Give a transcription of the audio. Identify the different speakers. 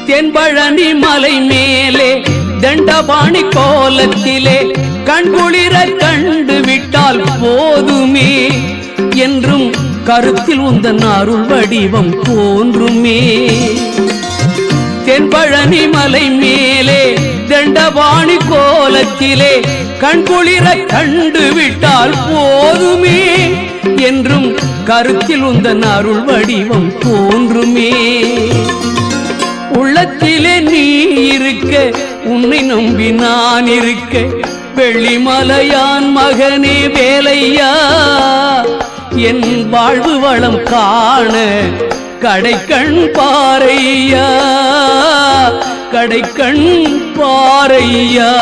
Speaker 1: தென்பழனி மலை மேலே தண்டபாணி கோலத்திலே கண்குளிர கண்டு விட்டால் போதுமே என்றும் கருத்தில் உந்தன் அருள் வடிவம் தோன்றுமே. தென்பழனி மலை மேலே தண்டபாணி கோலத்திலே கண்குளிர கண்டு விட்டால் போதுமே என்றும் கருத்தில் உந்தன் அருள் வடிவம் தோன்றுமே. உள்ளத்திலே நீ இருக்க உன்னை நம்பி நான் இருக்க வெள்ளிமலையான் மகனே வேலையா என் வாழ்வு வளம் காண கடைக்கண் பாரையா கடைக்கண் பாரையா.